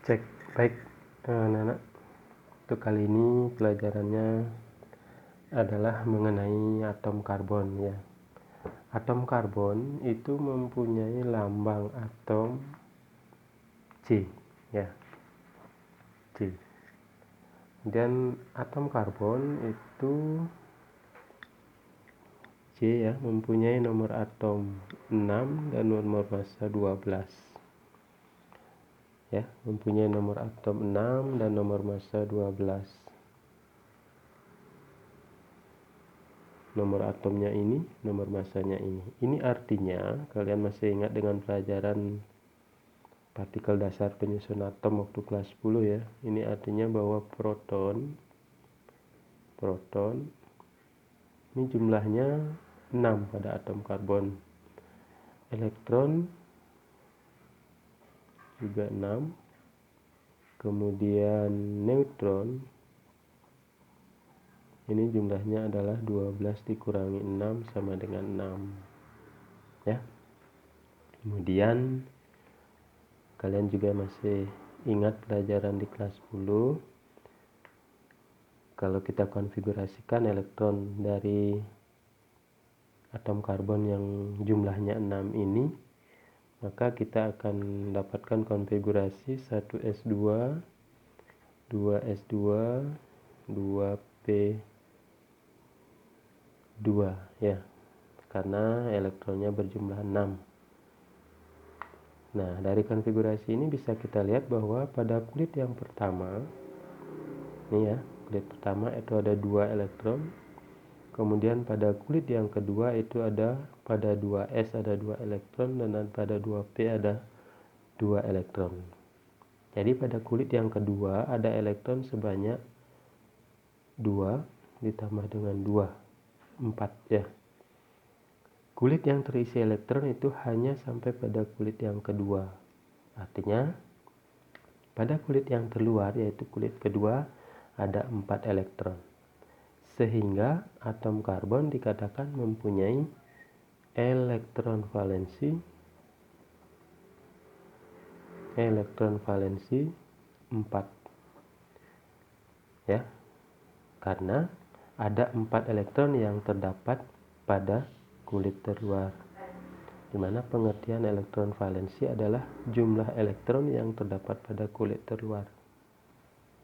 Cek. Baik, anak-anak, untuk kali ini pelajarannya adalah mengenai atom karbon ya. Atom karbon itu mempunyai lambang atom C ya, C. Dan atom karbon itu C ya, mempunyai nomor atom 6 dan nomor massa 12. Ya, mempunyai nomor atom 6 dan nomor massa 12. Nomor atomnya ini, nomor massanya ini. Ini artinya kalian masih ingat dengan pelajaran partikel dasar penyusun atom waktu kelas 10 ya. Ini artinya bahwa proton ini jumlahnya 6 pada atom karbon. Elektron juga 6. Kemudian neutron ini jumlahnya adalah 12 dikurangi 6 sama dengan 6 ya. Kemudian kalian juga masih ingat pelajaran di kelas 10 kalau kita konfigurasikan elektron dari atom karbon yang jumlahnya 6 ini, maka kita akan mendapatkan konfigurasi 1s2, 2s2, 2p2 ya, karena elektronnya berjumlah 6. Nah, dari konfigurasi ini bisa kita lihat bahwa pada kulit yang pertama ini ya, kulit pertama itu ada 2 elektron. Kemudian pada kulit yang kedua itu ada pada 2s ada 2 elektron dan pada 2p ada 2 elektron. Jadi pada kulit yang kedua ada elektron sebanyak 2 ditambah dengan 2, 4 ya. Kulit yang terisi elektron itu hanya sampai pada kulit yang kedua. Artinya pada kulit yang terluar yaitu kulit kedua ada 4 elektron. Sehingga atom karbon dikatakan mempunyai elektron valensi 4 ya, karena ada 4 elektron yang terdapat pada kulit terluar, di mana pengertian elektron valensi adalah jumlah elektron yang terdapat pada kulit terluar.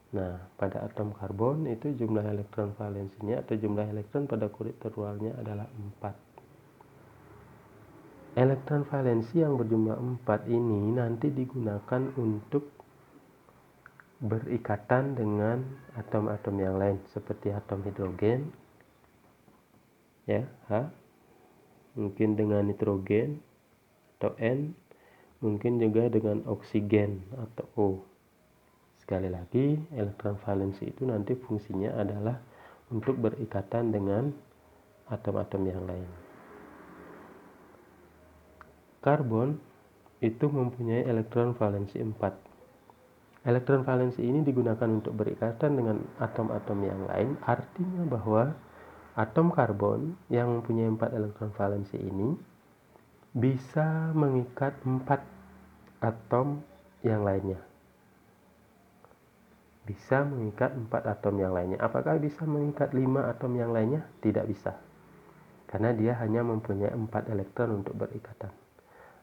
Nah, pada atom karbon itu jumlah elektron valensinya atau jumlah elektron pada kulit terluarnya adalah 4. Elektron valensi yang berjumlah 4 ini nanti digunakan untuk berikatan dengan atom-atom yang lain seperti atom hidrogen ya, H, mungkin dengan nitrogen atau N, mungkin juga dengan oksigen atau O. Sekali lagi, elektron valensi itu nanti fungsinya adalah untuk berikatan dengan atom-atom yang lain. Karbon itu mempunyai elektron valensi 4. Elektron valensi ini digunakan untuk berikatan dengan atom-atom yang lain, artinya bahwa atom karbon yang mempunyai 4 elektron valensi ini bisa mengikat 4 atom yang lainnya. Bisa mengikat 4 atom yang lainnya. Apakah bisa mengikat 5 atom yang lainnya? Tidak bisa. Karena dia hanya mempunyai 4 elektron untuk berikatan.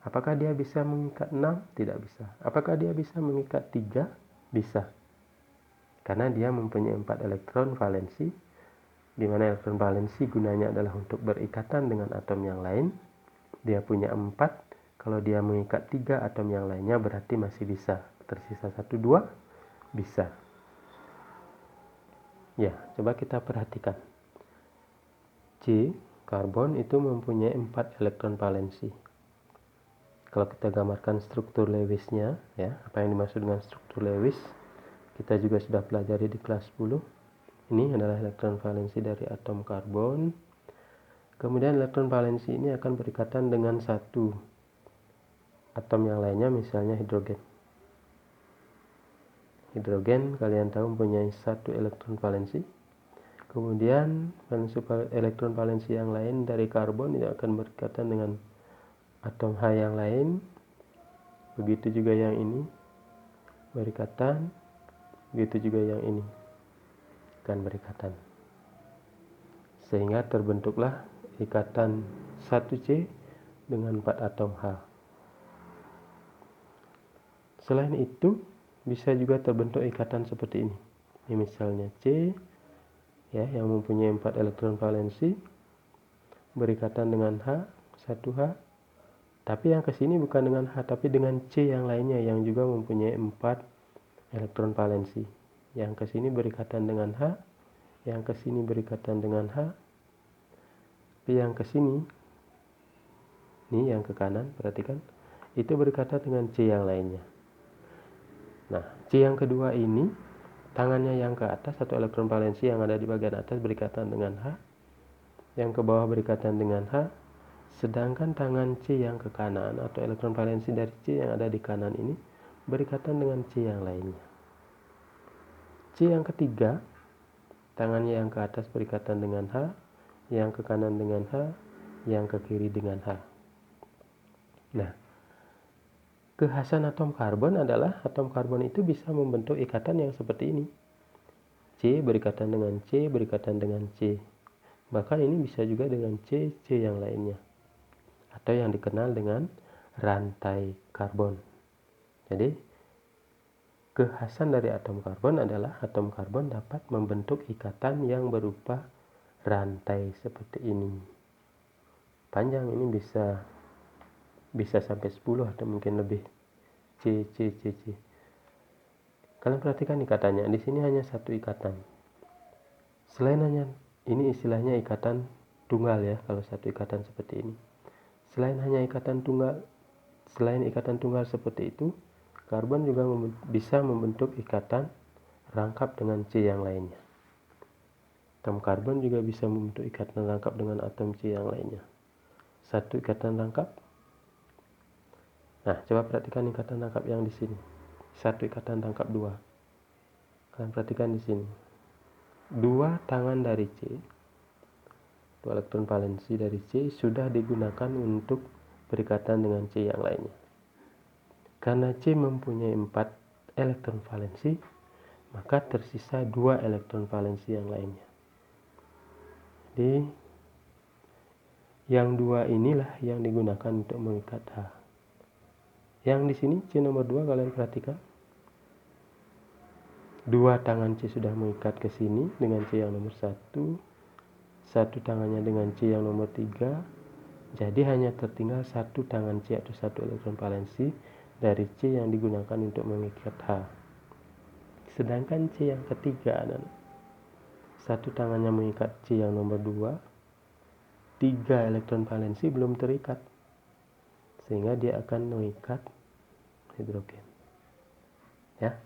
Apakah dia bisa mengikat 6? Tidak bisa. Apakah dia bisa mengikat 3? Bisa. Karena dia mempunyai 4 elektron valensi, di mana elektron valensi gunanya adalah untuk berikatan dengan atom yang lain. Dia punya 4. Kalau dia mengikat 3 atom yang lainnya berarti masih bisa. Tersisa 1, 2, bisa. Ya, coba kita perhatikan. C, karbon itu mempunyai 4 elektron valensi. Kalau kita gambarkan struktur Lewisnya, ya, apa yang dimaksud dengan struktur Lewis, kita juga sudah pelajari di kelas 10. Ini adalah elektron valensi dari atom karbon. Kemudian elektron valensi ini akan berikatan dengan satu atom yang lainnya, misalnya hidrogen. Hidrogen kalian tahu mempunyai 1 elektron valensi. Kemudian elektron valensi yang lain dari karbon itu akan berikatan dengan atom H yang lain. Begitu juga yang ini. berikatan, begitu juga yang ini akan berikatan, sehingga terbentuklah ikatan 1C dengan 4 atom H. Selain itu, bisa juga terbentuk ikatan seperti ini. Ini misalnya C ya, yang mempunyai 4 elektron valensi berikatan dengan H, 1H. Tapi yang ke sini bukan dengan H, tapi dengan C yang lainnya yang juga mempunyai 4 elektron valensi. Yang ke sini berikatan dengan H, yang ke sini berikatan dengan H. Tapi yang ke sini, nih yang ke kanan, perhatikan, itu berikatan dengan C yang lainnya. Nah, C yang kedua ini, tangannya yang ke atas, satu elektron valensi yang ada di bagian atas berikatan dengan H, yang ke bawah berikatan dengan H, sedangkan tangan C yang ke kanan atau elektron valensi dari C yang ada di kanan ini berikatan dengan C yang lainnya. C yang ketiga, tangannya yang ke atas berikatan dengan H, yang ke kanan dengan H, yang ke kiri dengan H. Nah, kekhasan atom karbon adalah atom karbon itu bisa membentuk ikatan yang seperti ini. C berikatan dengan C, berikatan dengan C. Bahkan ini bisa juga dengan C yang lainnya. Atau yang dikenal dengan rantai karbon. Jadi, kekhasan dari atom karbon adalah atom karbon dapat membentuk ikatan yang berupa rantai seperti ini. Panjang ini bisa sampai 10 atau mungkin lebih. C. Kalian perhatikan ikatannya. Di sini hanya satu ikatan. Selain hanya ini istilahnya ikatan tunggal ya, kalau satu ikatan seperti ini. Selain ikatan tunggal seperti itu, karbon juga bisa membentuk ikatan rangkap dengan C yang lainnya. Atom karbon juga bisa membentuk ikatan rangkap dengan atom C yang lainnya. Satu ikatan rangkap. Nah, coba perhatikan ikatan rangkap yang di sini. Satu ikatan rangkap 2. Kalian perhatikan di sini. 2 tangan dari C, 2 elektron valensi dari C sudah digunakan untuk berikatan dengan C yang lainnya. Karena C mempunyai 4 elektron valensi, maka tersisa 2 elektron valensi yang lainnya. Jadi, yang 2 inilah yang digunakan untuk mengikat H. Yang di sini C nomor 2 kalian perhatikan. 2 tangan C sudah mengikat ke sini dengan C yang nomor 1. 1 tangannya dengan C yang nomor 3. Jadi hanya tertinggal 1 tangan C atau 1 elektron valensi dari C yang digunakan untuk mengikat H. Sedangkan C yang ketiga adalah 1 tangannya mengikat C yang nomor 2. 3 elektron valensi belum terikat, sehingga dia akan mengikat hidrogen. Ya.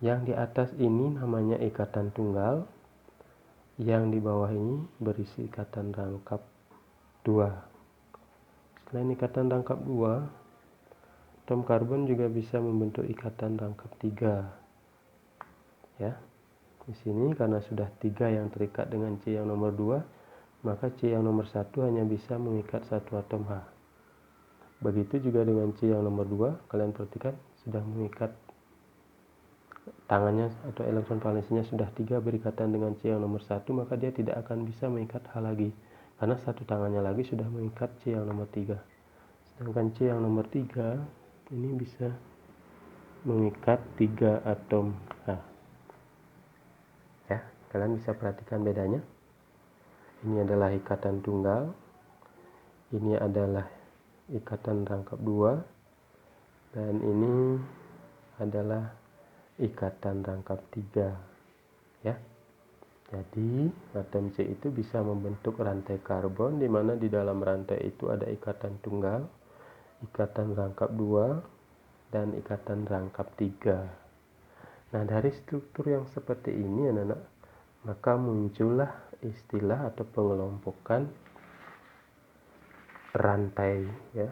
Yang di atas ini namanya ikatan tunggal, yang di bawah ini berisi ikatan rangkap 2. Selain ikatan rangkap 2, atom karbon juga bisa membentuk ikatan rangkap 3. Ya. Di sini karena sudah 3 yang terikat dengan C yang nomor 2, maka C yang nomor 1 hanya bisa mengikat 1 atom H. Begitu juga dengan C yang nomor 2, kalian perhatikan sudah mengikat tangannya atau elektron valensinya sudah 3 berikatan dengan C yang nomor 1, maka dia tidak akan bisa mengikat H lagi. Karena satu tangannya lagi sudah mengikat C yang nomor 3. Sedangkan C yang nomor 3 ini bisa mengikat 3 atom H. Ya, kalian bisa perhatikan bedanya. Ini adalah ikatan tunggal. Ini adalah ikatan rangkap 2, dan ini adalah ikatan rangkap 3 ya. Jadi atom C itu bisa membentuk rantai karbon, di mana di dalam rantai itu ada ikatan tunggal, ikatan rangkap 2, dan ikatan rangkap 3. Nah, dari struktur yang seperti ini anak-anak, maka muncullah istilah atau pengelompokan rantai ya,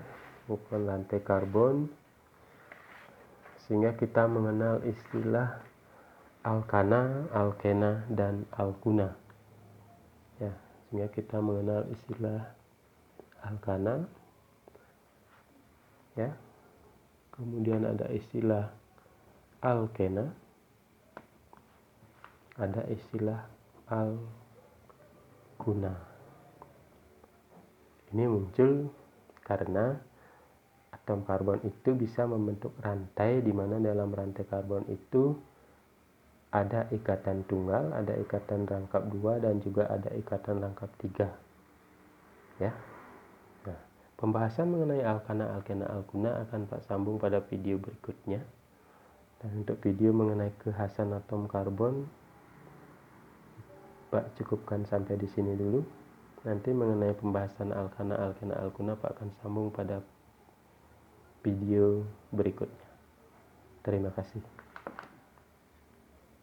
bukan rantai karbon, sehingga kita mengenal istilah alkana, alkena, dan alkuna ya. Sehingga kita mengenal istilah alkana ya, kemudian ada istilah alkena, ada istilah alkuna. Ini muncul karena atom karbon itu bisa membentuk rantai, di mana dalam rantai karbon itu ada ikatan tunggal, ada ikatan rangkap 2, dan juga ada ikatan rangkap 3. Ya. Nah, pembahasan mengenai alkana, alkena, alkuna akan Pak sambung pada video berikutnya. Dan untuk video mengenai kekhasan atom karbon, Pak cukupkan sampai di sini dulu. Nanti mengenai pembahasan alkana, alkena, alkuna Pak akan sambung pada video berikutnya. Terima kasih.